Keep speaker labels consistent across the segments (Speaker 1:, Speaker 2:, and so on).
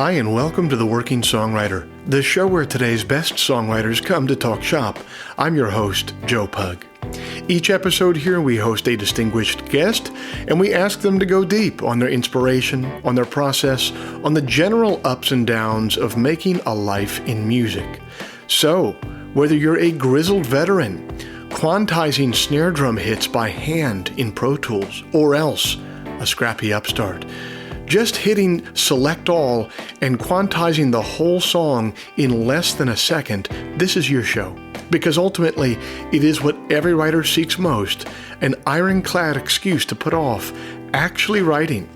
Speaker 1: Hi, and welcome to The Working Songwriter, the show where today's best songwriters come to talk shop. I'm your host, Joe Pug. Each episode here, we host a distinguished guest, and we ask them to go deep on their inspiration, on their process, on the general ups and downs of making a life in music. So, whether you're a grizzled veteran, quantizing snare drum hits by hand in Pro Tools, or else a scrappy upstart, just hitting select all and quantizing the whole song in less than a second, this is your show. Because ultimately, it is what every writer seeks most, an ironclad excuse to put off actually writing.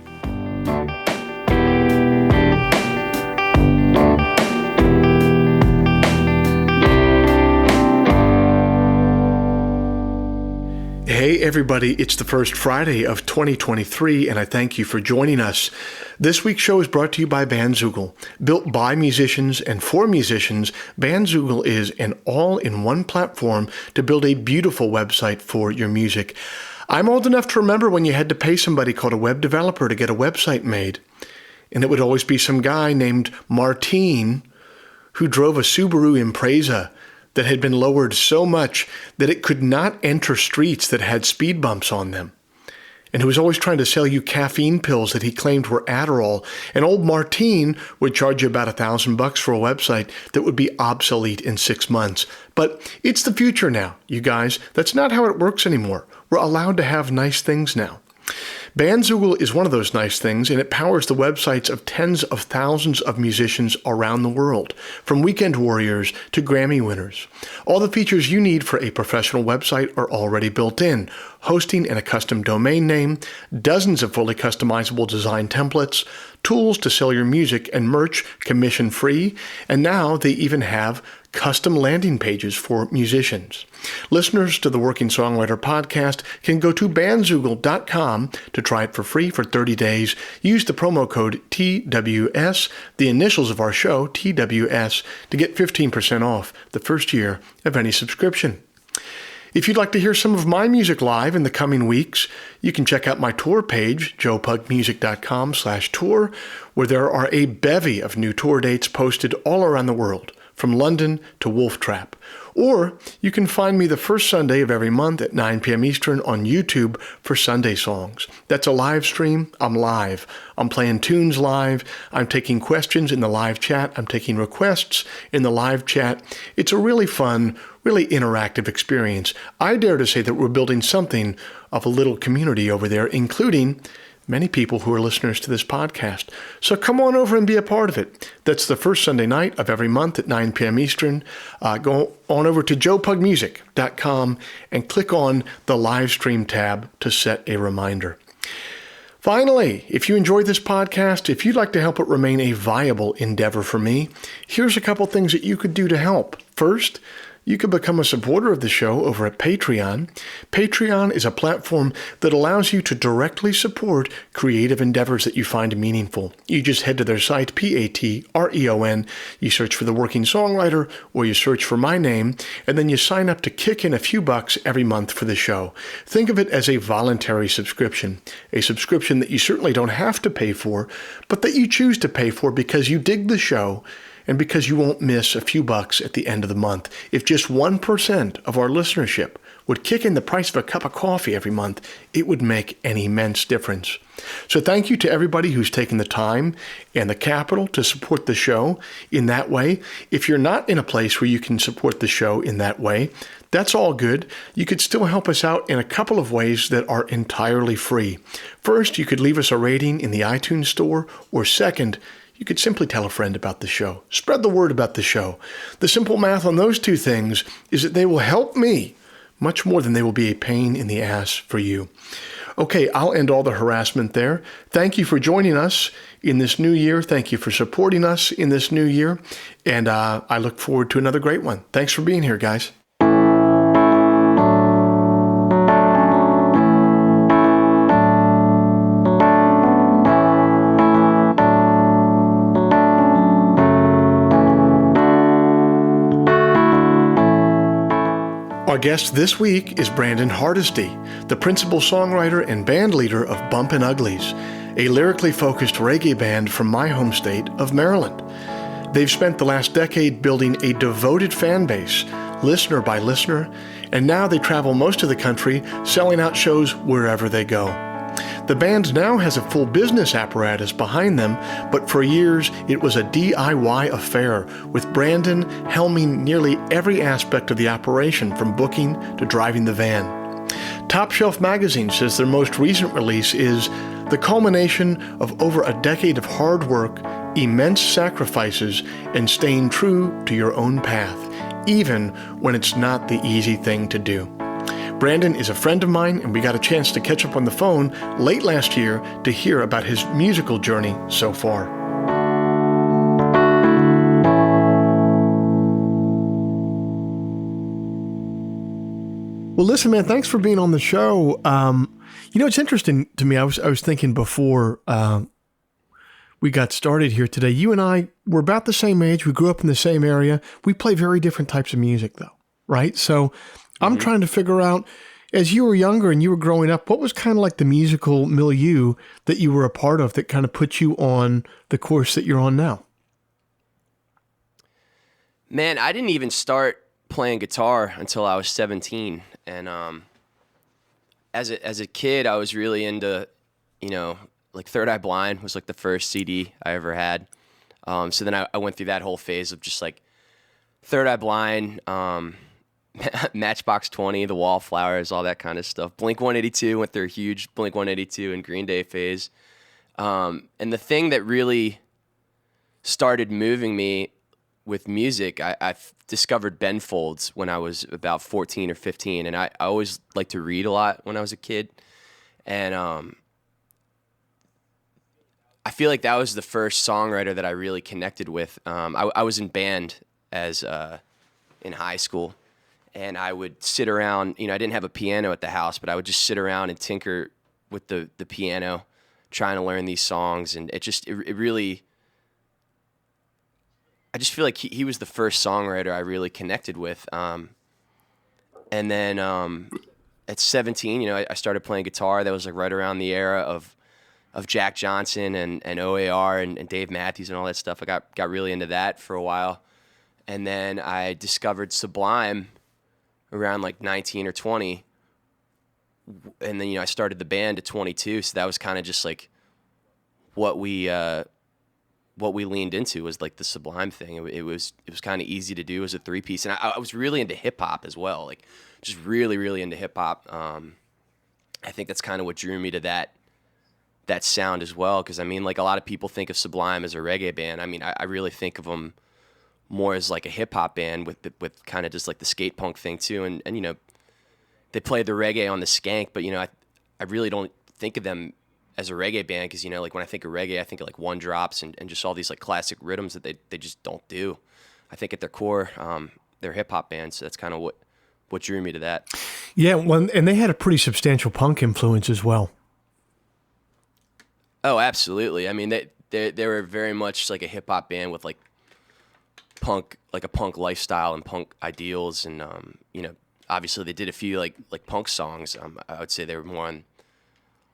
Speaker 1: Hey everybody, it's the first Friday of 2023, and I thank you for joining us. This week's show is brought to you by Bandzoogle. Built by musicians and for musicians, Bandzoogle is an all-in-one platform to build a beautiful website for your music. I'm old enough to remember when you had to pay somebody called a web developer to get a website made. And it would always be some guy named Martine who drove a Subaru Impreza that had been lowered so much that it could not enter streets that had speed bumps on them. And who was always trying to sell you caffeine pills that he claimed were Adderall. And old Martine would charge you about $1,000 for a website that would be obsolete in 6 months. But it's the future now, you guys. That's not how it works anymore. We're allowed to have nice things now. Bandzoogle is one of those nice things, and it powers the websites of tens of thousands of musicians around the world, from weekend warriors to Grammy winners. All the features you need for a professional website are already built in: hosting and a custom domain name, dozens of fully customizable design templates, tools to sell your music and merch commission-free, and now they even have custom landing pages for musicians. Listeners to the Working Songwriter podcast can go to bandzoogle.com to try it for free for 30 days. Use the promo code TWS, the initials of our show, TWS, to get 15% off the first year of any subscription. If you'd like to hear some of my music live in the coming weeks, you can check out my tour page, joepugmusic.com/tour, where there are a bevy of new tour dates posted all around the world, from London to Wolf Trap. Or you can find me the first Sunday of every month at 9 p.m. Eastern on YouTube for Sunday Songs. That's a live stream. I'm live. I'm playing tunes live. I'm taking questions in the live chat. I'm taking requests in the live chat. It's a really fun, really interactive experience. I dare to say that we're building something of a little community over there, including many people who are listeners to this podcast. So come on over and be a part of it. That's the first Sunday night of every month at 9 p.m. Eastern. Go on over to joepugmusic.com and click on the live stream tab to set a reminder. Finally, if you enjoy this podcast, if you'd like to help it remain a viable endeavor for me, here's a couple things that you could do to help. First, you can become a supporter of the show over at Patreon. Patreon is a platform that allows you to directly support creative endeavors that you find meaningful. You just head to their site, Patreon, you search for The Working Songwriter, or you search for my name, and then you sign up to kick in a few bucks every month for the show. Think of it as a voluntary subscription, a subscription that you certainly don't have to pay for, but that you choose to pay for because you dig the show and because you won't miss a few bucks at the end of the month. If just 1% of our listenership would kick in the price of a cup of coffee every month, it would make an immense difference. So thank you to everybody who's taken the time and the capital to support the show in that way. If you're not in a place where you can support the show in that way, that's all good. You could still help us out in a couple of ways that are entirely free. First, you could leave us a rating in the iTunes store, or second, you could simply tell a friend about the show. Spread the word about the show. The simple math on those two things is that they will help me much more than they will be a pain in the ass for you. Okay, I'll end all the harassment there. Thank you for joining us in this new year. Thank you for supporting us in this new year. And I look forward to another great one. Thanks for being here, guys. Our guest this week is Brandon Hardesty, the principal songwriter and band leader of Bumpin Uglies. a lyrically focused reggae band from my home state of Maryland. They've spent the last decade building a devoted fan base, listener by listener, and now they travel most of the country, selling out shows wherever they go. The band now has a full business apparatus behind them, but for years it was a DIY affair, with Brandon helming nearly every aspect of the operation, from booking to driving the van. Top Shelf Magazine says their most recent release is the culmination of over a decade of hard work, immense sacrifices, and staying true to your own path, even when it's not the easy thing to do. Brandon is a friend of mine, and we got a chance to catch up on the phone late last year to hear about his musical journey so far. Well, listen, man, thanks for being on the show. It's interesting to me. I was thinking before we got started here today, you and I were about the same age. We grew up in the same area. We play very different types of music, though, right? So I'm trying to figure out, as you were younger and you were growing up, what was kind of like the musical milieu that you were a part of that kind of put you on the course that you're on now?
Speaker 2: Man, I didn't even start playing guitar until I was 17. And as a kid, I was really into, like Third Eye Blind was like the first CD I ever had. So then I went through that whole phase of just like Third Eye Blind, Matchbox 20, The Wallflowers, all that kind of stuff. Blink-182 went through a huge Blink-182 and Green Day phase. And the thing that really started moving me with music, I discovered Ben Folds when I was about 14 or 15. And I always liked to read a lot when I was a kid. And I feel like that was the first songwriter that I really connected with. I was in band in high school. And I would sit around, I didn't have a piano at the house, but I would just sit around and tinker with the piano, trying to learn these songs. And it really, I just feel like he was the first songwriter I really connected with. And then at 17, I started playing guitar. That was like right around the era of Jack Johnson and OAR and Dave Matthews and all that stuff. I got really into that for a while. And then I discovered Sublime around like 19 or 20. And then, I started the band at 22. So that was kind of just like what we leaned into was like the Sublime thing. It was kind of easy to do as a 3-piece. And I was really into hip hop as well. Like just really, really into hip hop. I think that's kind of what drew me to that sound as well. Cause like a lot of people think of Sublime as a reggae band. I really think of them more as like a hip hop band with kind of just like the skate punk thing too. And they play the reggae on the Skank, but I really don't think of them as a reggae band. Cause like when I think of reggae, I think of like One Drops and just all these like classic rhythms that they just don't do. I think at their core, they're hip hop bands. So that's kind of what drew me to that.
Speaker 1: Yeah. Well, and they had a pretty substantial punk influence as well.
Speaker 2: Oh, absolutely. They were very much like a hip hop band with like punk, like a punk lifestyle and punk ideals. And, obviously they did a few like punk songs. I would say they were more on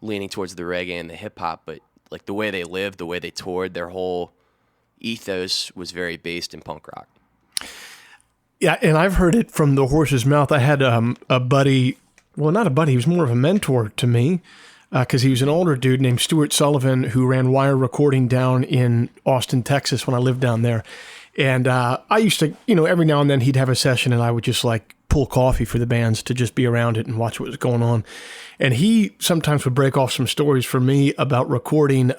Speaker 2: leaning towards the reggae and the hip hop, but like the way they lived, the way they toured, their whole ethos was very based in punk rock.
Speaker 1: Yeah. And I've heard it from the horse's mouth. I had a buddy, well, not a buddy, he was more of a mentor to me. Because he was an older dude named Stuart Sullivan who ran Wire Recording down in Austin, Texas when I lived down there. And I used to, every now and then he'd have a session and I would just like pull coffee for the bands to just be around it and watch what was going on. And he sometimes would break off some stories for me about recording.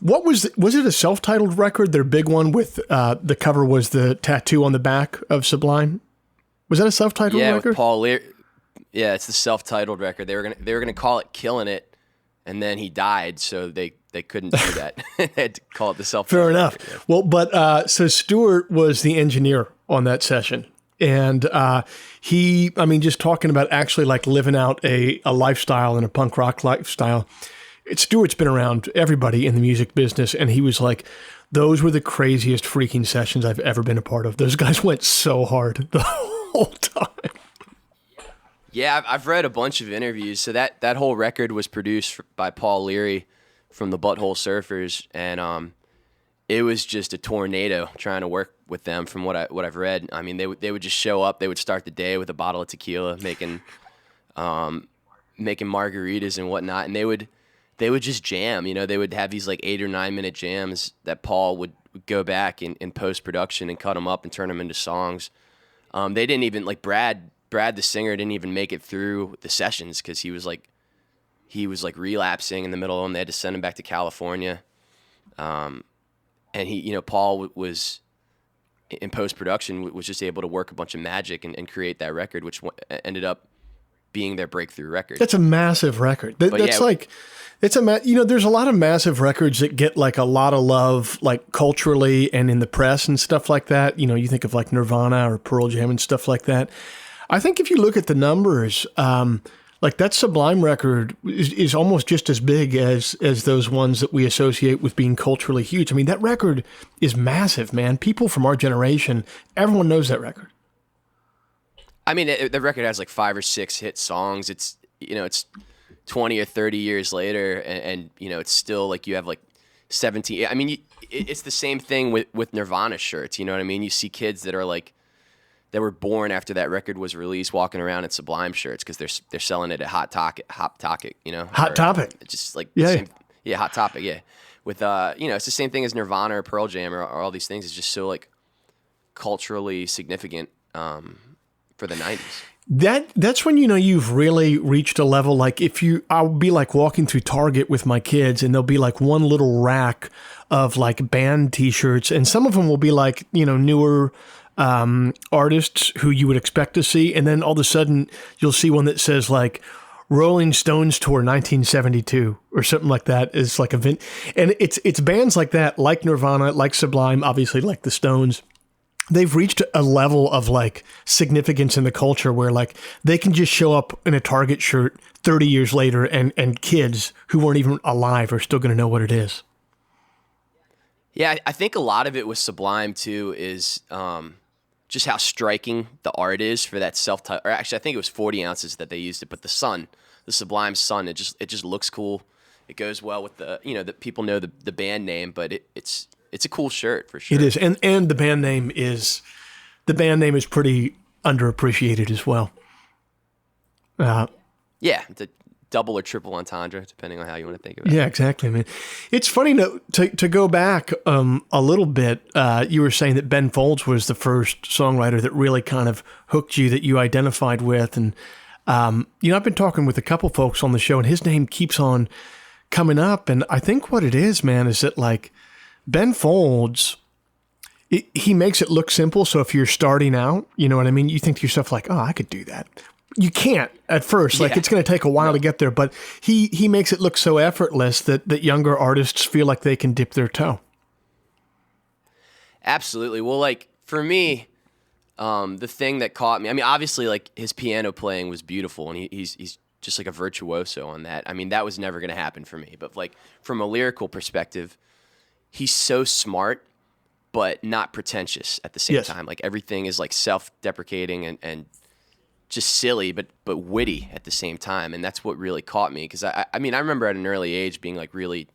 Speaker 1: What was it a self-titled record? Their big one with the cover was the tattoo on the back of Sublime. Was that a self-titled record?
Speaker 2: Yeah, with Paul Lear. Yeah, it's the self-titled record. They were gonna call it Killing It, and then he died, so they couldn't do that. They had to call it the self-titled
Speaker 1: Fair enough.
Speaker 2: record, yeah.
Speaker 1: Well, but so Stuart was the engineer on that session, and he, just talking about actually like living out a lifestyle and a punk rock lifestyle. Stuart's been around everybody in the music business, and he was like, those were the craziest freaking sessions I've ever been a part of. Those guys went so hard the whole time.
Speaker 2: Yeah, I've read a bunch of interviews. So that whole record was produced by Paul Leary, from the Butthole Surfers, and it was just a tornado trying to work with them. From what I've read, I mean, they would just show up. They would start the day with a bottle of tequila, making margaritas and whatnot, and they would just jam. You know, they would have these like 8 or 9 minute jams that Paul would go back in post production and cut them up and turn them into songs. They didn't even like Brad the singer didn't even make it through the sessions because he was like relapsing in the middle of them. They had to send him back to California. And Paul was in post production was just able to work a bunch of magic and create that record, which ended up being their breakthrough record.
Speaker 1: That's a massive record. There's a lot of massive records that get like a lot of love, like culturally and in the press and stuff like that. You know, you think of like Nirvana or Pearl Jam and stuff like that. I think if you look at the numbers, like that Sublime record is almost just as big as those ones that we associate with being culturally huge. I mean, that record is massive, man. People from our generation, everyone knows that record.
Speaker 2: I mean, the record has like 5 or 6 hit songs. It's 20 or 30 years later, and it's still like you have like 17. I mean, it's the same thing with Nirvana shirts. You know what I mean? You see kids that are like, that were born after that record was released, walking around in Sublime shirts because they're selling it at Hot Topic, you know.
Speaker 1: Hot Topic.
Speaker 2: Just like
Speaker 1: yeah,
Speaker 2: Hot Topic, yeah. With it's the same thing as Nirvana or Pearl Jam or all these things. It's just so like culturally significant for the 90s.
Speaker 1: That's when you've really reached a level. Like I'll be like walking through Target with my kids, and there'll be like one little rack of like band T-shirts, and some of them will be like newer artists who you would expect to see, and then all of a sudden you'll see one that says like Rolling Stones Tour 1972 or something like that. Is like and it's bands like that, like Nirvana, like Sublime, obviously like the Stones. They've reached a level of like significance in the culture where like they can just show up in a Target shirt 30 years later, and kids who weren't even alive are still going to know what it is.
Speaker 2: Yeah, I think a lot of it with Sublime too is just how striking the art is for that self-titled, or actually I think it was 40 ounces that they used it, but the Sublime Sun, it just looks cool. It goes well with the people know the band name, but it's a cool shirt for sure.
Speaker 1: It is, and the band name is pretty underappreciated as well.
Speaker 2: Yeah, the double or triple entendre, depending on how you want to think of it.
Speaker 1: Yeah, exactly, man. It's funny to go back a little bit. You were saying that Ben Folds was the first songwriter that really kind of hooked you, that you identified with. And, I've been talking with a couple folks on the show, and his name keeps on coming up. And I think what it is, man, is that like Ben Folds, he makes it look simple. So if you're starting out, you know what I mean? You think to yourself like, oh, I could do that. You can't at first, like it's going to take a while to get there, but he makes it look so effortless that younger artists feel like they can dip their toe.
Speaker 2: Absolutely. Well, like for me, the thing that caught me, I mean, obviously like his piano playing was beautiful, and he's just like a virtuoso on that. I mean, that was never going to happen for me, but like from a lyrical perspective, he's so smart, but not pretentious at the same time. Like everything is like self-deprecating and just silly, but witty at the same time. And that's what really caught me. Cause I mean, I remember at an early age being like really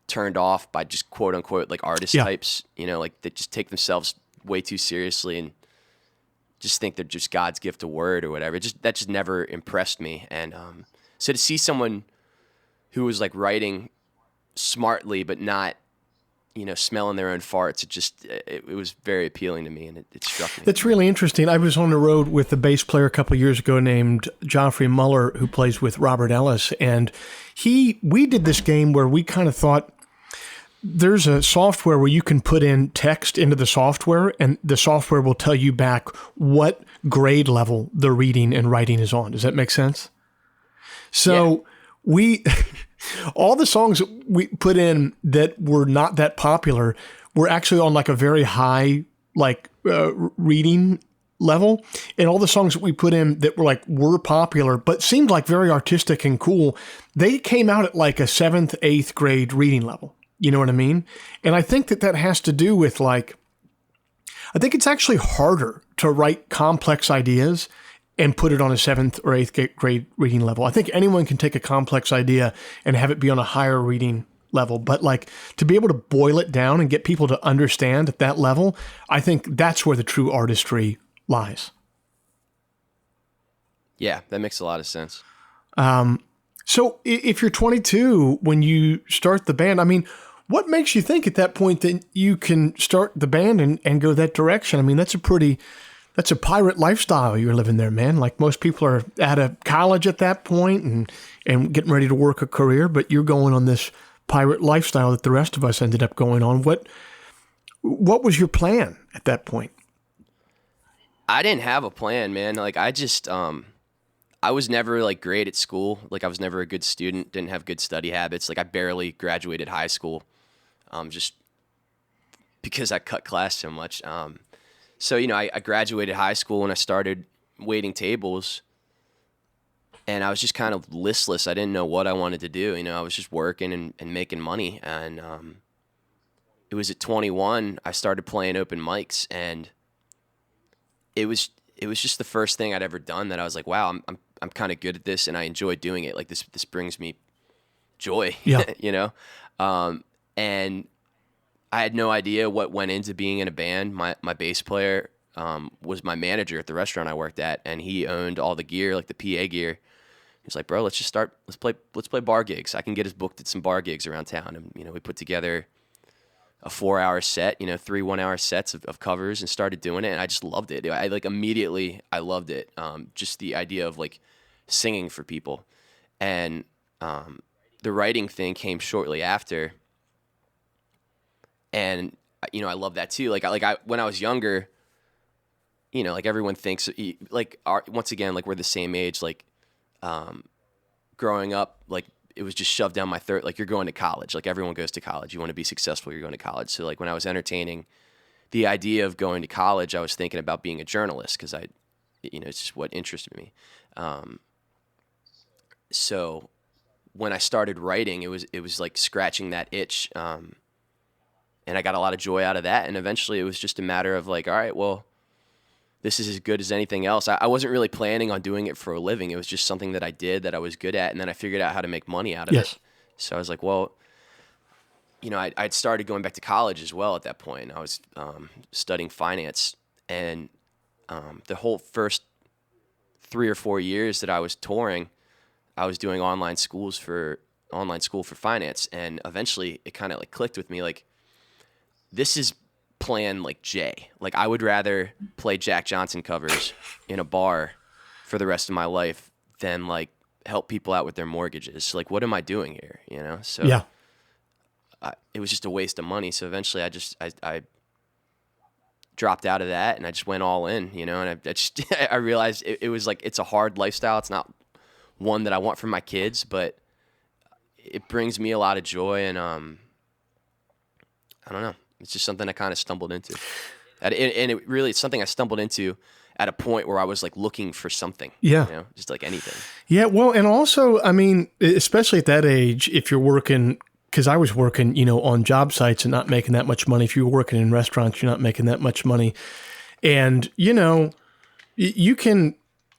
Speaker 2: turned off by just quote unquote, like artist types, like that just take themselves way too seriously and just think they're just God's gift to word or whatever. That just never impressed me. And, so to see someone who was like writing smartly, but not, smelling their own farts. It was very appealing to me, and it struck me.
Speaker 1: That's really interesting. I was on the road with a bass player a couple of years ago named Joffrey Muller, who plays with Robert Ellis, and we did this game where we kind of thought there's a software where you can put in text into the software, and the software will tell you back what grade level the reading and writing is on. Does that make sense? So all the songs that we put in that were not that popular were actually on like a very high reading level, and all the songs that we put in that were popular but seemed like very artistic and cool, they came out at like a 7th, 8th grade reading level. You know what I mean? And I think that has to do with I think it's actually harder to write complex ideas and put it on a 7th or 8th grade reading level. I think anyone can take a complex idea and have it be on a higher reading level, but like to be able to boil it down and get people to understand at that level, I think that's where the true artistry lies.
Speaker 2: Yeah, that makes a lot of sense.
Speaker 1: So if you're 22, when you start the band, I mean, what makes you think at that point that you can start the band and go that direction? I mean, that's a pirate lifestyle you're living there, man. Like most people are out of college at that point and getting ready to work a career, but you're going on this pirate lifestyle that the rest of us ended up going on. What was your plan at that point?
Speaker 2: I didn't have a plan, man. Like I just, I was never like great at school. Like I was never a good student, didn't have good study habits. Like I barely graduated high school, just because I cut class so much. So, I graduated high school and I started waiting tables, and I was just kind of listless. I didn't know what I wanted to do. I was just working and making money. And it was at 21, I started playing open mics, and it was just the first thing I'd ever done that I was like, wow, I'm kind of good at this and I enjoy doing it. Like this brings me joy,
Speaker 1: Yeah.
Speaker 2: And I had no idea what went into being in a band. My bass player was my manager at the restaurant I worked at, and he owned all the gear, like the PA gear. He was like, bro, let's play bar gigs. I can get us booked at some bar gigs around town. And, we put together a 4-hour set, 3 1-hour sets of covers, and started doing it. And I just loved it. I immediately loved it. Just the idea of like singing for people. And the writing thing came shortly after. And, I love that too. When I was younger, like everyone thinks once again, like we're the same age, like, growing up, like it was just shoved down my throat. Like you're going to college, like everyone goes to college. You want to be successful, you're going to college. So like when I was entertaining the idea of going to college, I was thinking about being a journalist because it's just what interested me. So when I started writing, it was like scratching that itch. And I got a lot of joy out of that. And eventually it was just a matter of like, all right, well, this is as good as anything else. I wasn't really planning on doing it for a living. It was just something that I did that I was good at. And then I figured out how to make money out of it. So I was like, well, I'd started going back to college as well at that point. I was studying finance. And the whole first 3 or 4 years that I was touring, I was doing online school for finance. And eventually it kind of like clicked with me. Like, this is plan like Jay. Like I would rather play Jack Johnson covers in a bar for the rest of my life than like help people out with their mortgages. So, like, what am I doing here? So
Speaker 1: yeah.
Speaker 2: It was just a waste of money. So eventually I dropped out of that and I just went all in, and I realized it was like, it's a hard lifestyle. It's not one that I want for my kids, but it brings me a lot of joy. And I don't know. It's just something I kind of stumbled into. And it's something I stumbled into at a point where I was like looking for something.
Speaker 1: Yeah.
Speaker 2: Just like anything.
Speaker 1: Yeah. Well, and also, I mean, especially at that age, if you're working, because I was working, on job sites and not making that much money. If you were working in restaurants, you're not making that much money. And, you can,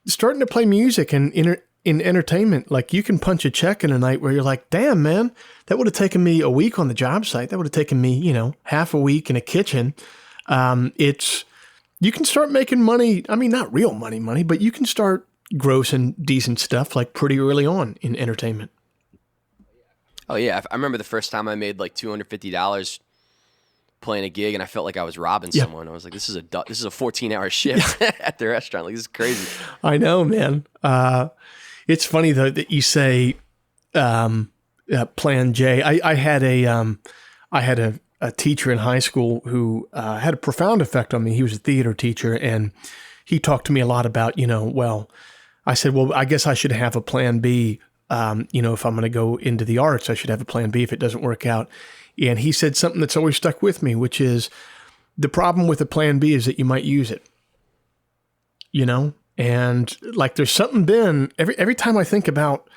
Speaker 1: starting to play music and in entertainment, like you can punch a check in a night where you're like, damn, man, that would have taken me a week on the job site. That would have taken me, half a week in a kitchen. You can start making money. I mean, not real money, but you can start grossing decent stuff like pretty early on in entertainment.
Speaker 2: Oh yeah. I remember the first time I made like $250 playing a gig and I felt like I was robbing someone. I was like, this is a 14-hour shift at the restaurant. Like, this is crazy.
Speaker 1: I know, man. It's funny though that you say Plan J. I had a teacher in high school who had a profound effect on me. He was a theater teacher, and he talked to me a lot about, I said, well, I guess I should have a Plan B. If I'm going to go into the arts, I should have a Plan B if it doesn't work out. And he said something that's always stuck with me, which is the problem with a Plan B is that you might use it. And like there's something been every time I think about,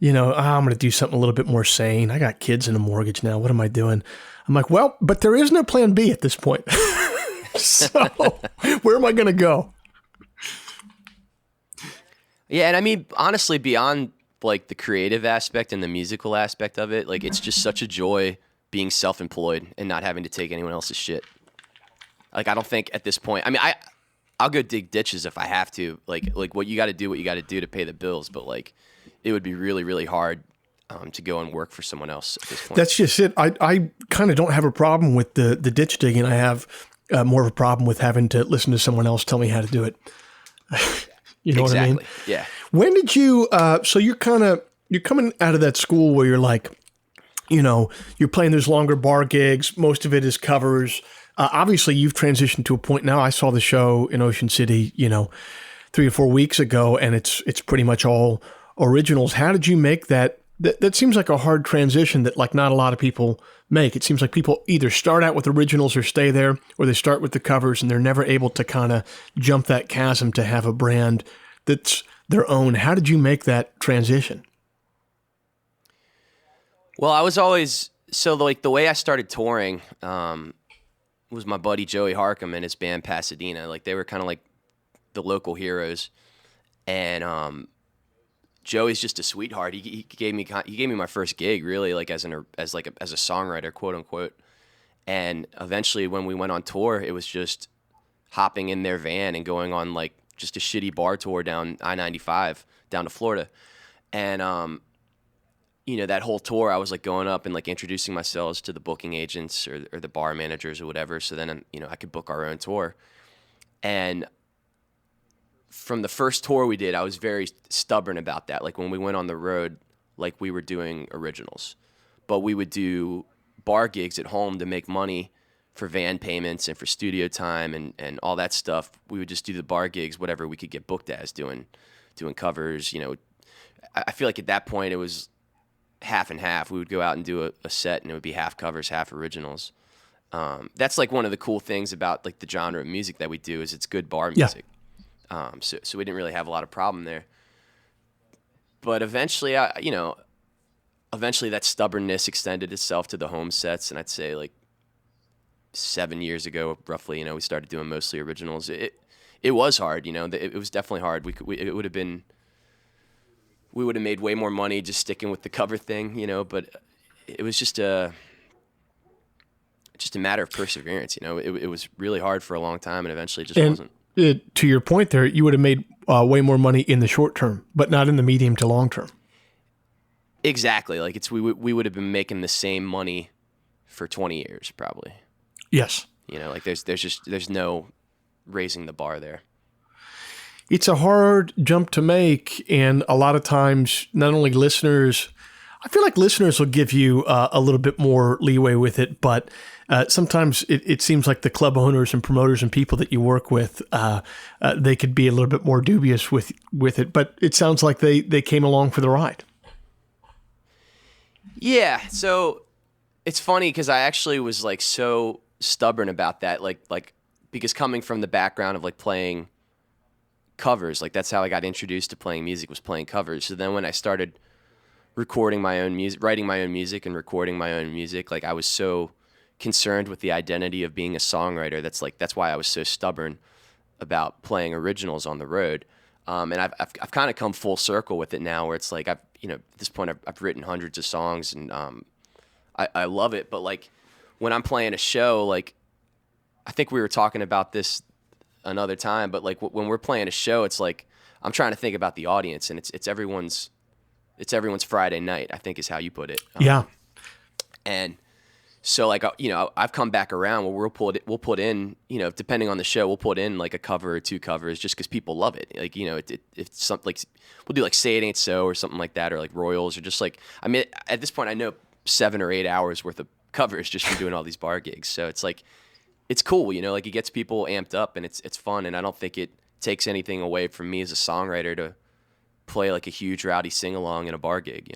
Speaker 1: I'm going to do something a little bit more sane. I got kids and a mortgage now. What am I doing? I'm like, well, but there is no Plan B at this point. So where am I going to go?
Speaker 2: Yeah, and I mean, honestly, beyond like the creative aspect and the musical aspect of it, like it's just such a joy being self-employed and not having to take anyone else's shit. Like I don't think at this point, I mean, I'll go dig ditches if I have to. Like what you got to do, what you got to do to pay the bills. But like, it would be really, really hard to go and work for someone else at this point.
Speaker 1: That's just it. I kind of don't have a problem with the ditch digging. I have more of a problem with having to listen to someone else tell me how to do it. You know
Speaker 2: exactly.
Speaker 1: what I mean?
Speaker 2: Yeah.
Speaker 1: When did you, so you're coming out of that school where you're like, you know, you're playing those longer bar gigs. Most of it is covers. Obviously you've transitioned to a point now. I saw the show in Ocean City, you know, 3 or 4 weeks ago, and it's pretty much all originals. How did you make that? That seems like a hard transition that like not a lot of people make. It seems like people either start out with originals or stay there, or they start with the covers and they're never able to kind of jump that chasm to have a brand that's their own. How did you make that transition?
Speaker 2: Well, I was always, so like the way I started touring was my buddy Joey Harcum and his band Pasadena. Like they were kind of like the local heroes. And Joey's just a sweetheart. He gave me my first gig really, like as a songwriter, quote unquote. And eventually when we went on tour, it was just hopping in their van and going on like just a shitty bar tour down I-95 down to Florida. And you know, that whole tour I was like going up and like introducing myself to the booking agents or the bar managers or whatever. So then, you know, I could book our own tour. And from the first tour we did, I was very stubborn about that. Like when we went on the road, like we were doing originals, but we would do bar gigs at home to make money for van payments and for studio time and all that stuff. We would just do the bar gigs, whatever we could get booked as, doing covers. You know, I feel like at that point it was half and half. We would go out and do a set and it would be half covers, half originals. That's like one of the cool things about like the genre of music that we do is it's good bar music. Yeah. So we didn't really have a lot of problem there. But eventually, eventually that stubbornness extended itself to the home sets, and I'd say like 7 years ago, roughly, you know, we started doing mostly originals. It was hard, you know. It was definitely hard. We would have made way more money just sticking with the cover thing, you know. But it was just a matter of perseverance, you know. It was really hard for a long time, and eventually it just wasn't.
Speaker 1: To your point there, you would have made way more money in the short term, but not in the medium to long term.
Speaker 2: Exactly. Like we would have been making the same money for 20 years probably.
Speaker 1: Yes.
Speaker 2: You know, like there's no raising the bar there.
Speaker 1: It's a hard jump to make, and a lot of times not only listeners, I feel like listeners will give you a little bit more leeway with it, but sometimes it seems like the club owners and promoters and people that you work with, they could be a little bit more dubious with it. But it sounds like they came along for the ride.
Speaker 2: Yeah. So it's funny because I actually was like so stubborn about that, like because coming from the background of like playing covers, like that's how I got introduced to playing music, was playing covers. So then when I started recording my own music, writing my own music and recording my own music, like I was so concerned with the identity of being a songwriter. That's why I was so stubborn about playing originals on the road. And I've kind of come full circle with it now, where it's like at this point I've written hundreds of songs, and I love it. But like when I'm playing a show, like I think we were talking about this another time, but like when we're playing a show, it's like I'm trying to think about the audience, and it's everyone's Friday night, I think is how you put it.
Speaker 1: Yeah.
Speaker 2: And so like, I've come back around where we'll put in, depending on the show, we'll put in like a cover or two covers just because people love it. Like, it's something like we'll do like Say It Ain't So or something like that, or like Royals, or just like, I mean, at this point I know 7 or 8 hours worth of covers just from doing all these bar gigs. So it's like, it's cool, like it gets people amped up, and it's fun. And I don't think it takes anything away from me as a songwriter to play like a huge rowdy sing-along in a bar gig,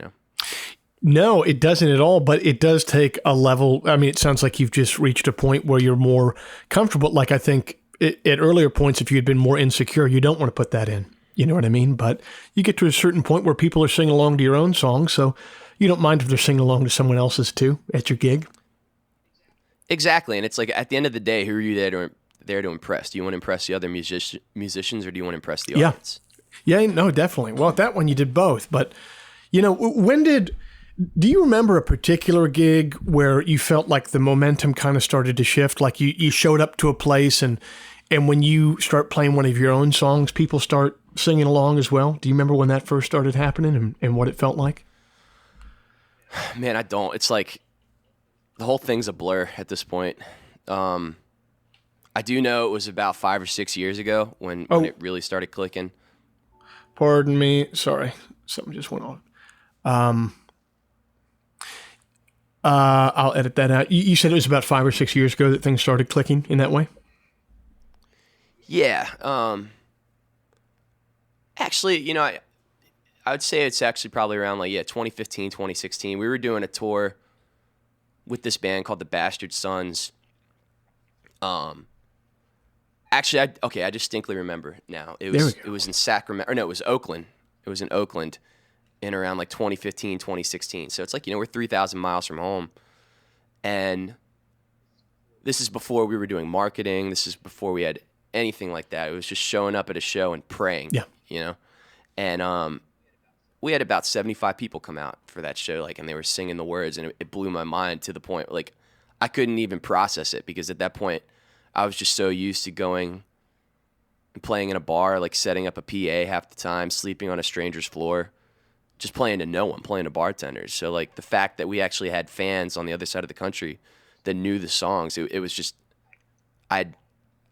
Speaker 1: No, it doesn't at all, but it does take a level. I mean, it sounds like you've just reached a point where you're more comfortable. Like I think at earlier points, if you had been more insecure, you don't want to put that in. You know what I mean? But you get to a certain point where people are singing along to your own song, so you don't mind if they're singing along to someone else's too at your gig.
Speaker 2: Exactly, and it's like at the end of the day, who are you there to impress? Do you want to impress the other musicians, or do you want to impress the audience?
Speaker 1: Yeah, no, definitely. Well, that one you did both. But, do you remember a particular gig where you felt like the momentum kind of started to shift? Like you showed up to a place and when you start playing one of your own songs, people start singing along as well? Do you remember when that first started happening and what it felt like?
Speaker 2: Man, I don't. It's like the whole thing's a blur at this point. I do know it was about 5 or 6 years ago when it really started clicking.
Speaker 1: Pardon me. Sorry. Something just went on. I'll edit that out. You said it was about 5 or 6 years ago that things started clicking in that way?
Speaker 2: Yeah. Actually, I would say it's actually probably around 2015, 2016. We were doing a tour with this band called the Bastard Sons. Actually, I distinctly remember now. It was in Sacramento, or no, it was Oakland. It was in Oakland in around 2015, 2016. So it's we're 3,000 miles from home. And this is before we were doing marketing. This is before we had anything like that. It was just showing up at a show and praying, And we had about 75 people come out for that show, and they were singing the words, and it blew my mind to the point, I couldn't even process it, because at that point, I was just so used to going and playing in a bar, setting up a PA half the time, sleeping on a stranger's floor, just playing to no one, playing to bartenders. So, the fact that we actually had fans on the other side of the country that knew the songs, it was just, I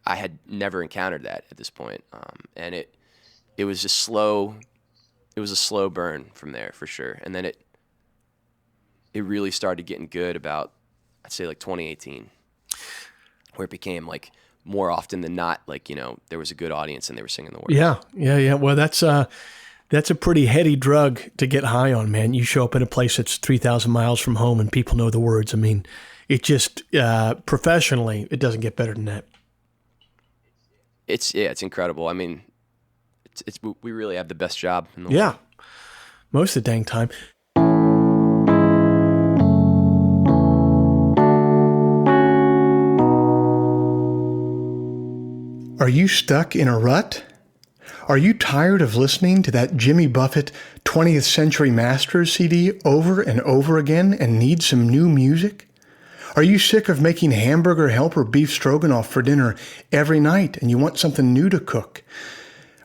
Speaker 2: had never encountered that at this point. And it was just slow. It was a slow burn from there, for sure. And then it really started getting good about, I'd say 2018, where it became more often than not, there was a good audience and they were singing the words.
Speaker 1: Yeah. Well, that's a pretty heady drug to get high on, man. You show up in a place that's 3,000 miles from home and people know the words. I mean, it just, professionally, it doesn't get better than that.
Speaker 2: It's incredible. I mean, we really have the best job in the world.
Speaker 1: Yeah, most of the dang time. Are you stuck in a rut? Are you tired of listening to that Jimmy Buffett 20th Century Masters CD over and over again and need some new music? Are you sick of making hamburger helper beef stroganoff for dinner every night and you want something new to cook?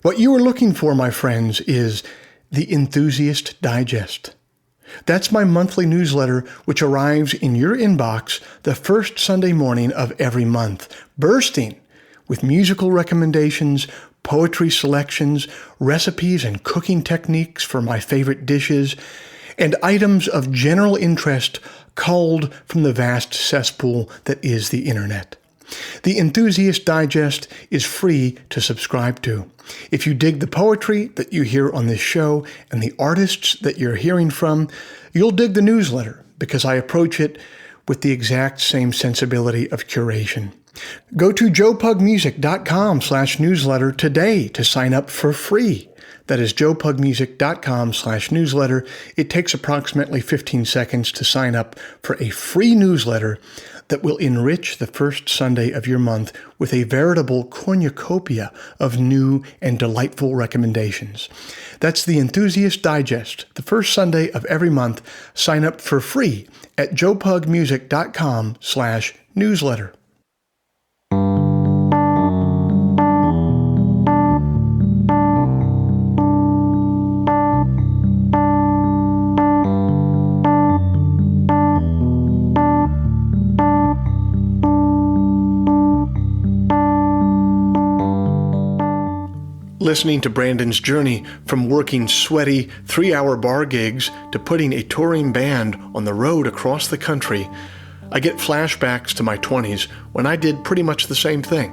Speaker 1: What you are looking for, my friends, is the Enthusiast Digest. That's my monthly newsletter, which arrives in your inbox the first Sunday morning of every month, bursting with musical recommendations, poetry selections, recipes and cooking techniques for my favorite dishes, and items of general interest culled from the vast cesspool that is the internet. The Enthusiast Digest is free to subscribe to. If you dig the poetry that you hear on this show and the artists that you're hearing from, you'll dig the newsletter because I approach it with the exact same sensibility of curation. Go to joepugmusic.com/newsletter today to sign up for free. That is joepugmusic.com/newsletter. It takes approximately 15 seconds to sign up for a free newsletter that will enrich the first Sunday of your month with a veritable cornucopia of new and delightful recommendations. That's the Enthusiast Digest, the first Sunday of every month. Sign up for free at joepugmusic.com/newsletter. Listening to Brandon's journey from working sweaty 3-hour bar gigs to putting a touring band on the road across the country, I get flashbacks to my 20s when I did pretty much the same thing.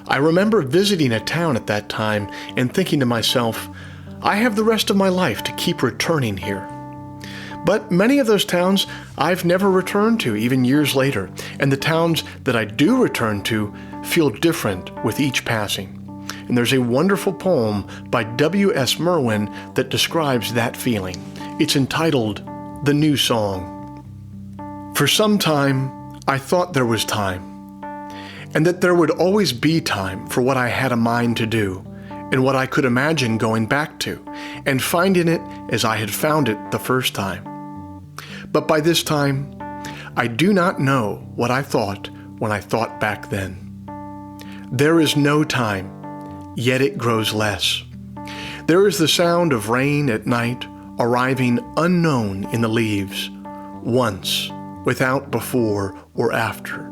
Speaker 1: I remember visiting a town at that time and thinking to myself, I have the rest of my life to keep returning here. But many of those towns I've never returned to even years later, and the towns that I do return to feel different with each passing. And there's a wonderful poem by W.S. Merwin that describes that feeling. It's entitled, The New Song. For some time, I thought there was time, and that there would always be time for what I had a mind to do, and what I could imagine going back to, and finding it as I had found it the first time. But by this time, I do not know what I thought when I thought back then. There is no time, yet it grows less. There is the sound of rain at night arriving unknown in the leaves, once, without before or after.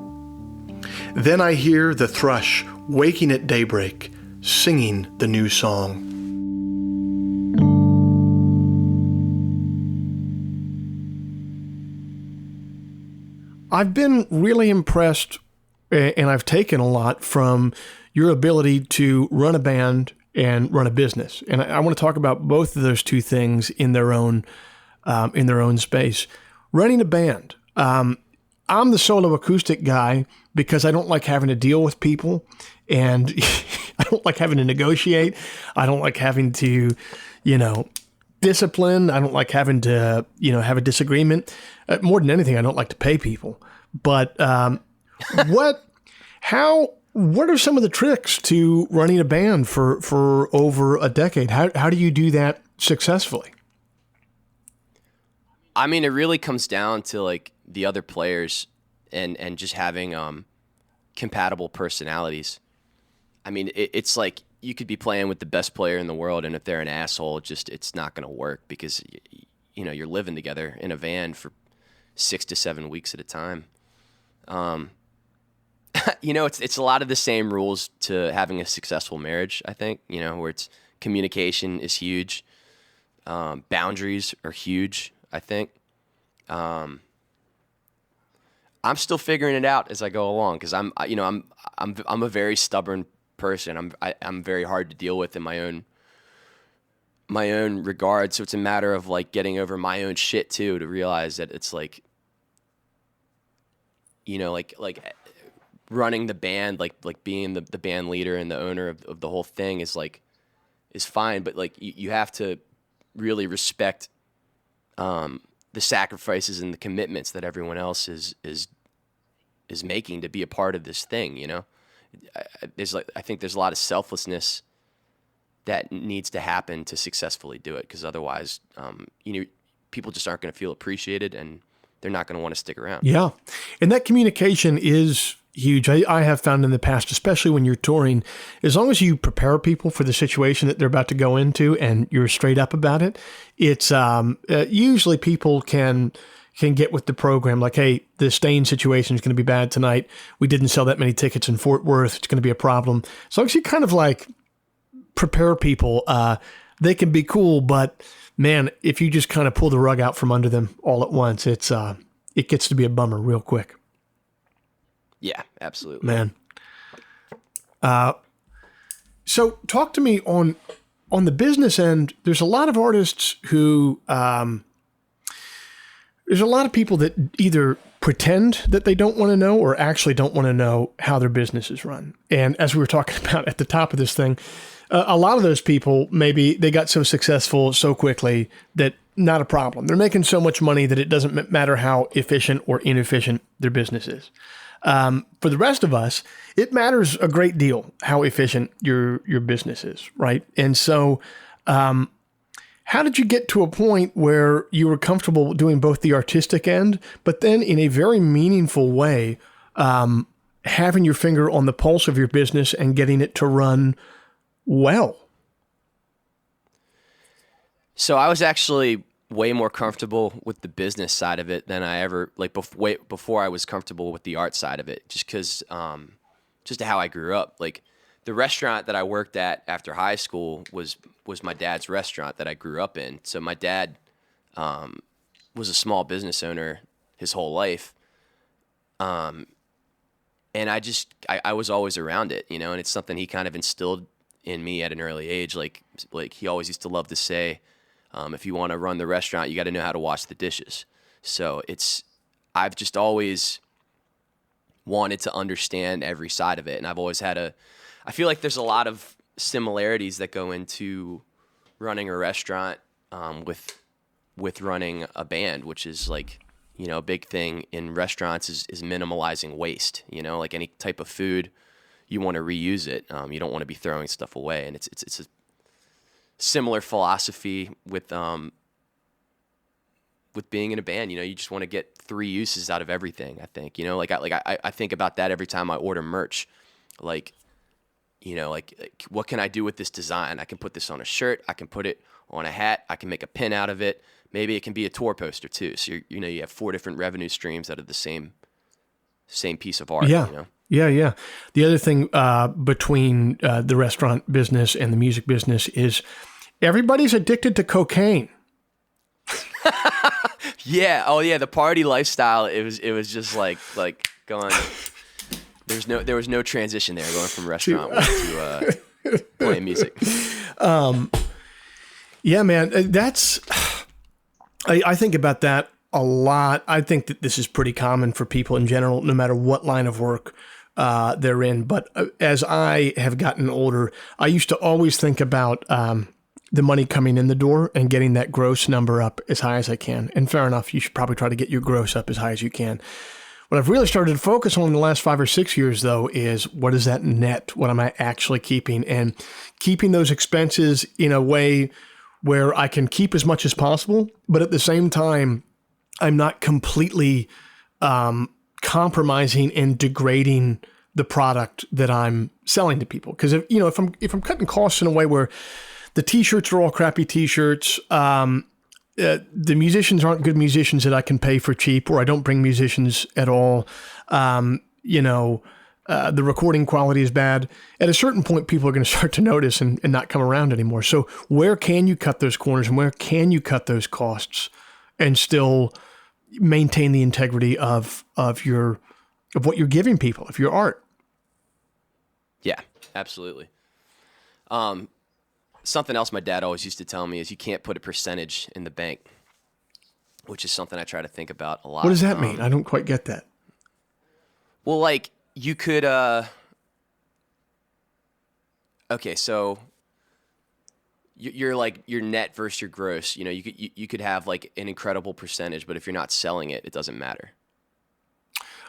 Speaker 1: Then I hear the thrush waking at daybreak, singing the new song. I've been really impressed, and I've taken a lot from your ability to run a band and run a business. And I want to talk about both of those two things in their own space. Running a band. I'm the solo acoustic guy because I don't like having to deal with people, and I don't like having to negotiate. I don't like having to, discipline. I don't like having to, have a disagreement. More than anything, I don't like to pay people. But what are some of the tricks to running a band for over a decade? How do you do that successfully?
Speaker 2: I mean, it really comes down to like the other players and just having compatible personalities. I mean, it's like you could be playing with the best player in the world, and if they're an asshole, it's not going to work because you're living together in a van for 6 to 7 weeks at a time. It's a lot of the same rules to having a successful marriage, I think, where it's communication is huge. Boundaries are huge, I think. I'm still figuring it out as I go along because I'm a very stubborn person. I'm very hard to deal with in my own regard. So it's a matter of like getting over my own shit too, to realize that it's like, like running the band, like being the band leader and the owner of the whole thing is fine. But like you have to really respect, the sacrifices and the commitments that everyone else is making to be a part of this thing. I think there's a lot of selflessness that needs to happen to successfully do it. Because otherwise, people just aren't going to feel appreciated and they're not going to want to stick around.
Speaker 1: Yeah. And that communication is huge. I have found in the past, especially when you're touring, as long as you prepare people for the situation that they're about to go into and you're straight up about it, it's usually people can get with the program. Like, hey, the staying situation is going to be bad tonight. We didn't sell that many tickets in Fort Worth. It's going to be a problem. As long as you kind of like prepare people, they can be cool. But man, if you just kind of pull the rug out from under them all at once, it gets to be a bummer real quick.
Speaker 2: Yeah, absolutely.
Speaker 1: Man. So talk to me on the business end. There's a lot of artists who, there's a lot of people that either pretend that they don't want to know or actually don't want to know how their business is run. And as we were talking about at the top of this thing, a lot of those people, maybe they got so successful so quickly that not a problem. They're making so much money that it doesn't matter how efficient or inefficient their business is. For the rest of us, it matters a great deal how efficient your business is, right? And so, how did you get to a point where you were comfortable doing both the artistic end, but then in a very meaningful way, having your finger on the pulse of your business and getting it to run well?
Speaker 2: So I was actually way more comfortable with the business side of it than I ever, before I was comfortable with the art side of it, just because, just how I grew up. Like the restaurant that I worked at after high school was my dad's restaurant that I grew up in. So my dad, was a small business owner his whole life. And I was always around it, and it's something he kind of instilled in me at an early age. Like he always used to love to say, if you want to run the restaurant, you got to know how to wash the dishes. So I've just always wanted to understand every side of it. And I've always I feel like there's a lot of similarities that go into running a restaurant, with running a band, which is like, a big thing in restaurants is minimalizing waste, like any type of food, you want to reuse it. You don't want to be throwing stuff away. And it's a similar philosophy with being in a band. You know, you just want to get 3 uses out of everything, I think. You know, I think about that every time I order merch. Like, you know, like what can I do with this design? I can put this on a shirt. I can put it on a hat. I can make a pin out of it. Maybe it can be a tour poster too. So you have 4 different revenue streams out of the same piece of art.
Speaker 1: Yeah.
Speaker 2: You know?
Speaker 1: Yeah. The other thing between the restaurant business and the music business is everybody's addicted to cocaine.
Speaker 2: Yeah. Oh yeah. The party lifestyle. It was just like going. There was no transition there going from restaurant to playing music.
Speaker 1: Yeah, man. That's. I think about that a lot. I think that this is pretty common for people in general, no matter what line of work they're in. But as I have gotten older, I used to always think about the money coming in the door and getting that gross number up as high as I can. And fair enough, you should probably try to get your gross up as high as you can. What I've really started to focus on in the last 5 or 6 years, though, is what is that net? What am I actually keeping? And keeping those expenses in a way where I can keep as much as possible, but at the same time, I'm not completely compromising and degrading the product that I'm selling to people. Because if I'm cutting costs in a way where the T-shirts are all crappy T-shirts, the musicians aren't good musicians that I can pay for cheap, or I don't bring musicians at all. The recording quality is bad. At a certain point, people are going to start to notice and not come around anymore. So where can you cut those corners and where can you cut those costs and still maintain the integrity of what you're giving people, of your art?
Speaker 2: Yeah, absolutely. Something else my dad always used to tell me is you can't put a percentage in the bank, which is something I try to think about a lot.
Speaker 1: What does that mean? I don't quite get that.
Speaker 2: Well, like you could, okay, so you're like your net versus your gross. You know, you could have like an incredible percentage, but if you're not selling it, it doesn't matter.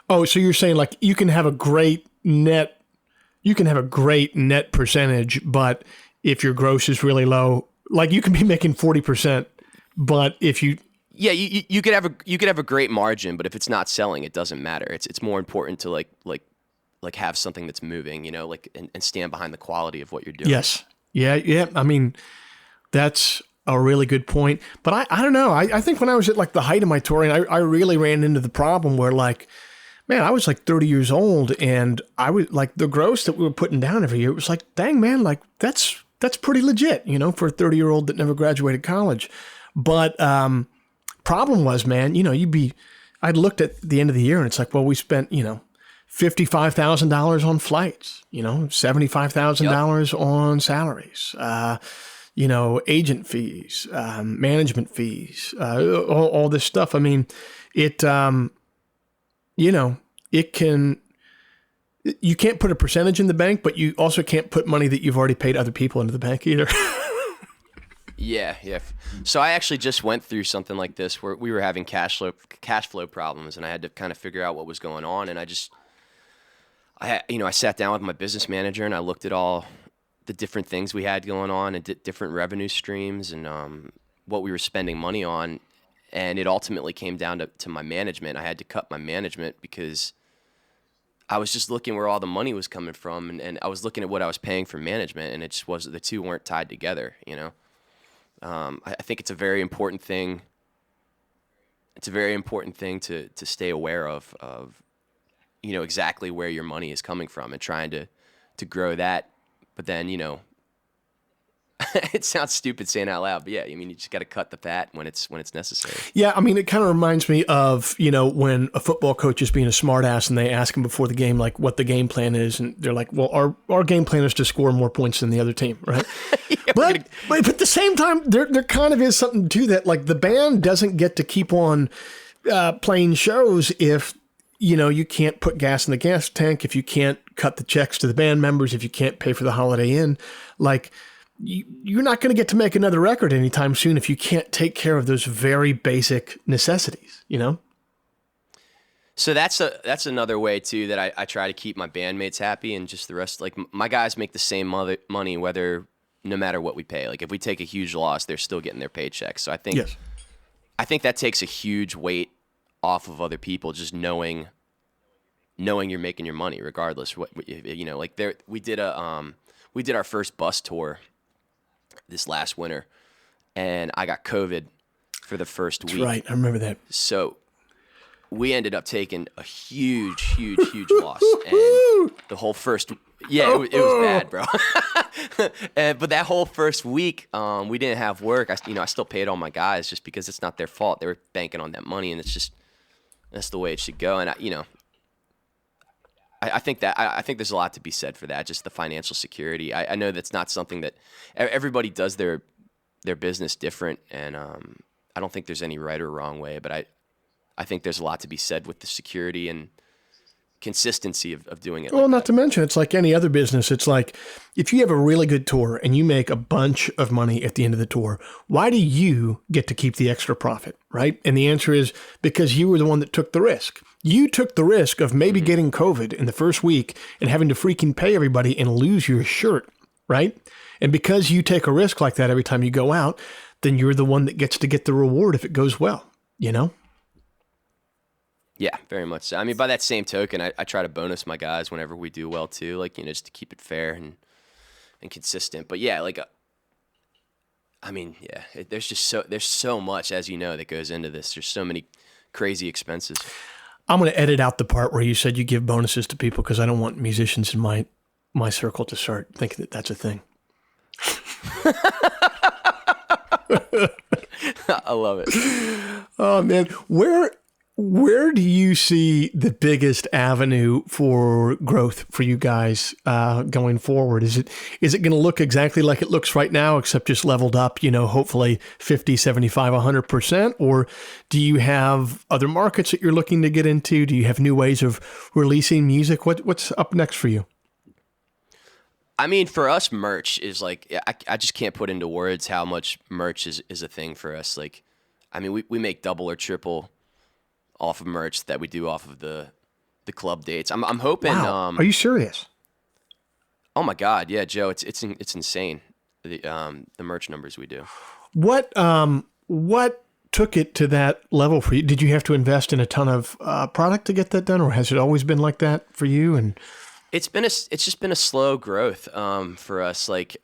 Speaker 1: Oh, so you're saying like you can have a great net percentage, but if your gross is really low, like you can be making 40%, but if you
Speaker 2: you could have a great margin, but if it's not selling, it doesn't matter. It's more important to like have something that's moving, you know, like and stand behind the quality of what you're doing.
Speaker 1: Yes. Yeah. I mean, that's a really good point. But I don't know. I think when I was at like the height of my touring, I really ran into the problem where like, man, I was like 30 years old and I was like the gross that we were putting down every year. It was like, dang man, like that's pretty legit, you know, for a 30-year-old that never graduated college. But problem was, man, you know, I'd looked at the end of the year and it's like, well, we spent, you know, $55,000 on flights, you know, $75,000 on salaries, you know, agent fees, management fees, all this stuff. I mean, it, you know, you can't put a percentage in the bank, but you also can't put money that you've already paid other people into the bank either.
Speaker 2: Yeah. So I actually just went through something like this where we were having cash flow problems, and I had to kind of figure out what was going on. And I sat down with my business manager and I looked at all the different things we had going on and different revenue streams and what we were spending money on. And it ultimately came down to my management. I had to cut my management because I was just looking where all the money was coming from, and I was looking at what I was paying for management, and it just was the two weren't tied together, you know. I think it's a very important thing. It's a very important thing to stay aware of, you know, exactly where your money is coming from and trying to grow that. But then, you know, it sounds stupid saying out loud, but yeah, I mean, you just got to cut the fat when it's necessary.
Speaker 1: Yeah, I mean, it kind of reminds me of, you know, when a football coach is being a smartass and they ask him before the game, like, what the game plan is, and they're like, well, our game plan is to score more points than the other team, right?
Speaker 2: Yeah,
Speaker 1: but at the same time, there kind of is something to that. Like, the band doesn't get to keep on playing shows if, you know, you can't put gas in the gas tank, if you can't cut the checks to the band members, if you can't pay for the Holiday Inn, like, you're not going to get to make another record anytime soon if you can't take care of those very basic necessities, you know?
Speaker 2: So that's another way too that I try to keep my bandmates happy and just the rest. Like my guys make the same money whether no matter what we pay. Like if we take a huge loss, they're still getting their paycheck. So
Speaker 1: Yes.
Speaker 2: I think that takes a huge weight off of other people, just knowing you're making your money regardless. What like we did our first bus tour this last winter, and I got COVID for the first week.
Speaker 1: Right, I remember that.
Speaker 2: So we ended up taking a huge loss, and the whole first it was bad, bro. But that whole first week, we didn't have work. I still paid all my guys just because it's not their fault. They were banking on that money, and that's the way it should go. And I think there's a lot to be said for that, just the financial security. I know that's not something that everybody does their business different, and I don't think there's any right or wrong way, but I think there's a lot to be said with the security and consistency of doing it.
Speaker 1: Well, not to mention, it's like any other business. It's like if you have a really good tour and you make a bunch of money at the end of the tour, why do you get to keep the extra profit, right? And the answer is because you were the one that took the risk. You took the risk of maybe getting COVID in the first week and having to freaking pay everybody and lose your shirt, right? And because you take a risk like that every time you go out, then you're the one that gets to get the reward if it goes well, you know?
Speaker 2: Yeah, very much so. I mean, by that same token, I try to bonus my guys whenever we do well too, like, just to keep it fair and consistent. But yeah, like, there's so much, as you know, that goes into this. There's so many crazy expenses.
Speaker 1: I'm going to edit out the part where you said you give bonuses to people because I don't want musicians in my circle to start thinking that that's a thing.
Speaker 2: I love it.
Speaker 1: Oh man, where do you see the biggest avenue for growth for you guys going forward? Is it going to look exactly like it looks right now, except just leveled up, hopefully 50, 75, 100%? Or do you have other markets that you're looking to get into? Do you have new ways of releasing music? What's up next for you?
Speaker 2: I mean, for us, merch is like, I just can't put into words how much merch is a thing for us. Like, I mean, we make double or triple off of merch that we do off of the club dates. I'm hoping.
Speaker 1: Wow. Are you serious?
Speaker 2: Oh my God, yeah, Joe, it's insane. The merch numbers we do.
Speaker 1: What took it to that level for you? Did you have to invest in a ton of product to get that done, or has it always been like that for you? And
Speaker 2: it's just been a slow growth for us. Like,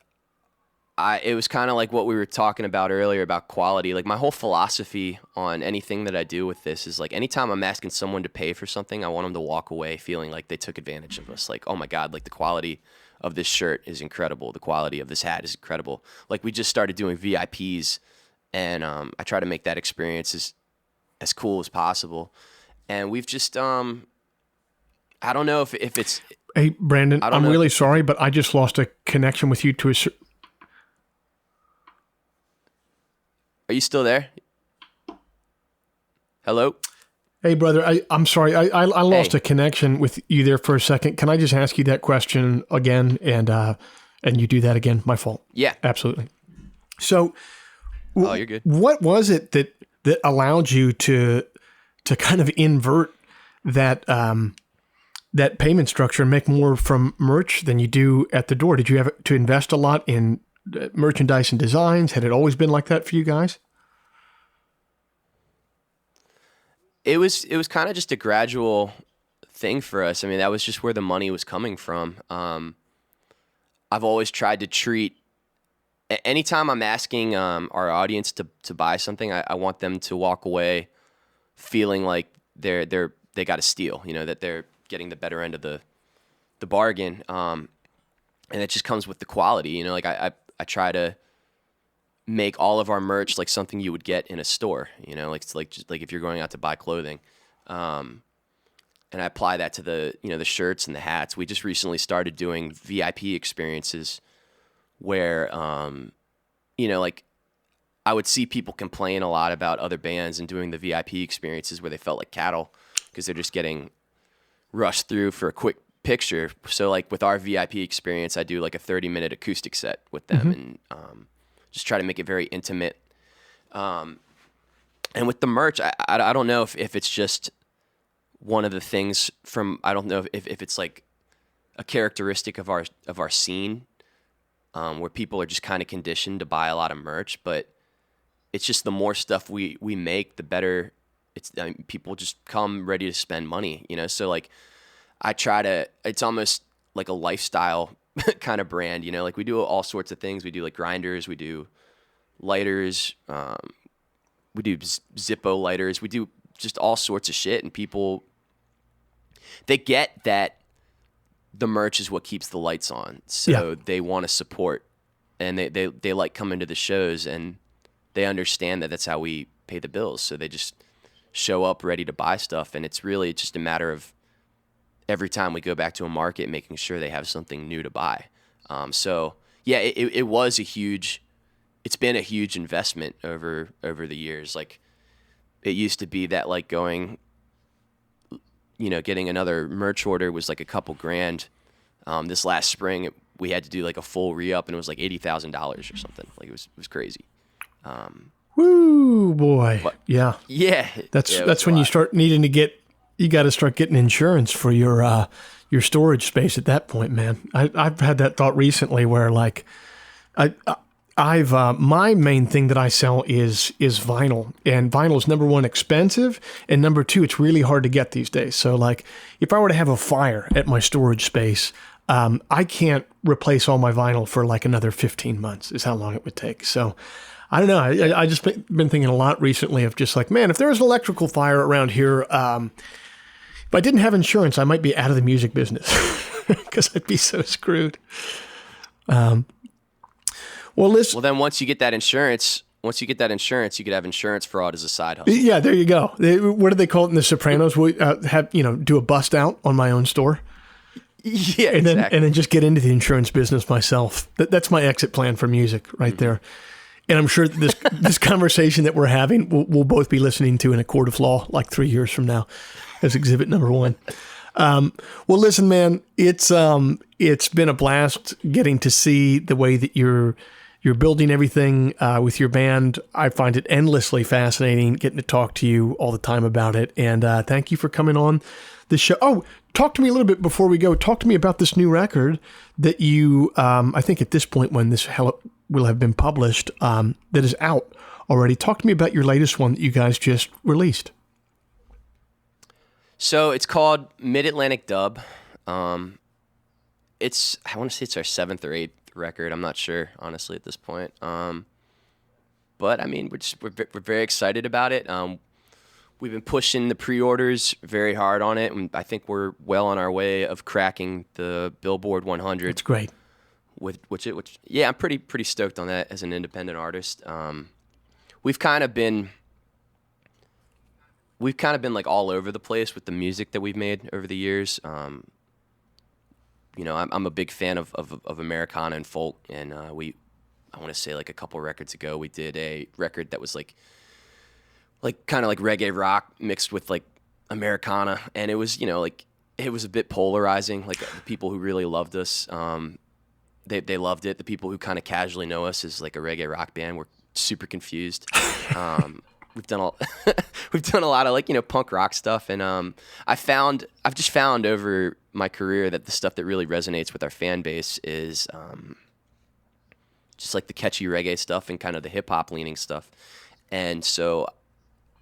Speaker 2: it was kind of like what we were talking about earlier about quality. Like, my whole philosophy on anything that I do with this is like, anytime I'm asking someone to pay for something, I want them to walk away feeling like they took advantage of us. Like, oh my God, like the quality of this shirt is incredible. The quality of this hat is incredible. Like, we just started doing VIPs, and I try to make that experience as cool as possible. And we've just, I don't know if it's...
Speaker 1: Hey, Brandon, I'm really sorry, but I just lost a connection with you to a...
Speaker 2: Are you still there? Hello?
Speaker 1: Hey, brother, I'm sorry. I lost a connection with you there for a second. Can I just ask you that question again? And you do that again? My fault.
Speaker 2: Yeah.
Speaker 1: Absolutely. So...
Speaker 2: Oh, you're good.
Speaker 1: What was it that allowed you to kind of invert that that payment structure and make more from merch than you do at the door? Did you have to invest a lot in merchandise and designs? Had it always been like that for you guys?
Speaker 2: It was kind of just a gradual thing for us. I mean, that was just where the money was coming from. I've always tried to treat... Anytime I'm asking our audience to buy something, I want them to walk away feeling like they got a steal, that they're getting the better end of the bargain. And it just comes with the quality, like I try to make all of our merch like something you would get in a store, like if you're going out to buy clothing. And I apply that to the shirts and the hats. We just recently started doing VIP experiences where, like I would see people complain a lot about other bands and doing the VIP experiences where they felt like cattle because they're just getting rushed through for a quick picture. So like with our VIP experience, I do like a 30-minute acoustic set with them and just try to make it very intimate. And with the merch, I don't know if it's just one of the things from, I don't know if it's like a characteristic of our scene, where people are just kind of conditioned to buy a lot of merch, but it's just the more stuff we make, the better. People just come ready to spend money, you know? So like it's almost like a lifestyle kind of brand, you know? Like we do all sorts of things. We do like grinders, we do lighters, we do Zippo lighters, we do just all sorts of shit. And people, they get that the merch is what keeps the lights on. So they want to support, and they like coming to the shows, and they understand that that's how we pay the bills. So they just show up ready to buy stuff. And it's really just a matter of every time we go back to a market, making sure they have something new to buy. So yeah, it's been a huge investment over the years. Like it used to be that like going, you know, getting another merch order was like a couple grand. This last spring we had to do like a full re-up, and it was like $80,000 or something. Like it was crazy.
Speaker 1: Woo, boy. Yeah.
Speaker 2: Yeah.
Speaker 1: That's when you start needing to you got to start getting insurance for your storage space at that point, man. I've had that thought recently where like I've my main thing that I sell is vinyl, and vinyl is number one, expensive, and number two, it's really hard to get these days. So like if I were to have a fire at my storage space, I can't replace all my vinyl for like another 15 months is how long it would take. So I don't know. I just been thinking a lot recently of just like, man, if there was an electrical fire around here, if I didn't have insurance, I might be out of the music business because I'd be so screwed. Well, listen.
Speaker 2: Well, then once you get that insurance, you could have insurance fraud as a side hustle.
Speaker 1: Yeah, there you go. What do they call it in The Sopranos? We do a bust out on my own store.
Speaker 2: Yeah,
Speaker 1: and
Speaker 2: exactly.
Speaker 1: then just get into the insurance business myself. That's my exit plan for music right there. And I'm sure that this conversation that we're having, we'll both be listening to in a court of law like 3 years from now as exhibit number one. Well, listen, man, it's been a blast getting to see the way that you're building everything with your band. I find it endlessly fascinating getting to talk to you all the time about it. And thank you for coming on the show. Oh, talk to me a little bit before we go. Talk to me about this new record that you, I think at this point when this will have been published, that is out already. Talk to me about your latest one that you guys just released.
Speaker 2: So it's called Mid-Atlantic Dub. I want to say it's our 7th or 8th record. I'm not sure, honestly, at this point. But I mean, we're very excited about it. We've been pushing the pre-orders very hard on it, and I think we're well on our way of cracking the Billboard 100.
Speaker 1: That's great.
Speaker 2: Which I'm pretty stoked on that as an independent artist. We've kind of been like all over the place with the music that we've made over the years. I'm a big fan of Americana and folk, and I want to say like a couple records ago we did a record that was like kind of like reggae rock mixed with like Americana, and it was it was a bit polarizing. Like the people who really loved us, they loved it. The people who kind of casually know us as like a reggae rock band were super confused. We've done a lot of like punk rock stuff, and I've just found over my career that the stuff that really resonates with our fan base is just like the catchy reggae stuff and kind of the hip hop leaning stuff. And so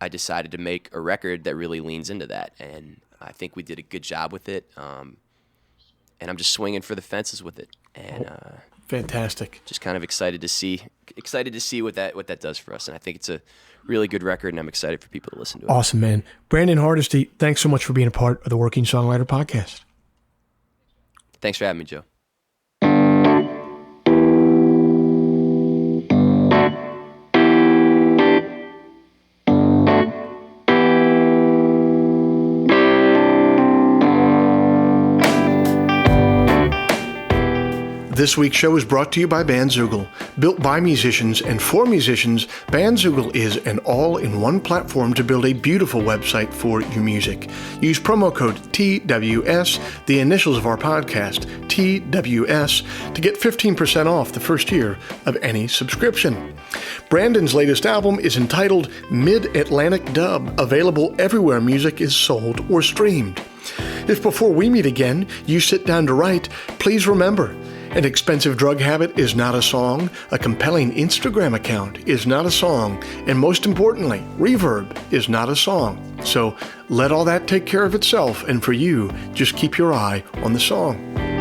Speaker 2: I decided to make a record that really leans into that, and I think we did a good job with it. And I'm just swinging for the fences with it, and
Speaker 1: fantastic.
Speaker 2: Just kind of excited to see what that does for us, and I think it's a really good record, and I'm excited for people to listen to it.
Speaker 1: Awesome, man. Brandon Hardesty, thanks so much for being a part of the Working Songwriter Podcast.
Speaker 2: Thanks for having me, Joe.
Speaker 1: This week's show is brought to you by Bandzoogle. Built by musicians and for musicians, Bandzoogle is an all-in-one platform to build a beautiful website for your music. Use promo code TWS, the initials of our podcast, TWS, to get 15% off the first year of any subscription. Brandon's latest album is entitled Mid-Atlantic Dub, available everywhere music is sold or streamed. If before we meet again, you sit down to write, please remember, an expensive drug habit is not a song, a compelling Instagram account is not a song, and most importantly, reverb is not a song. So let all that take care of itself, and for you, just keep your eye on the song.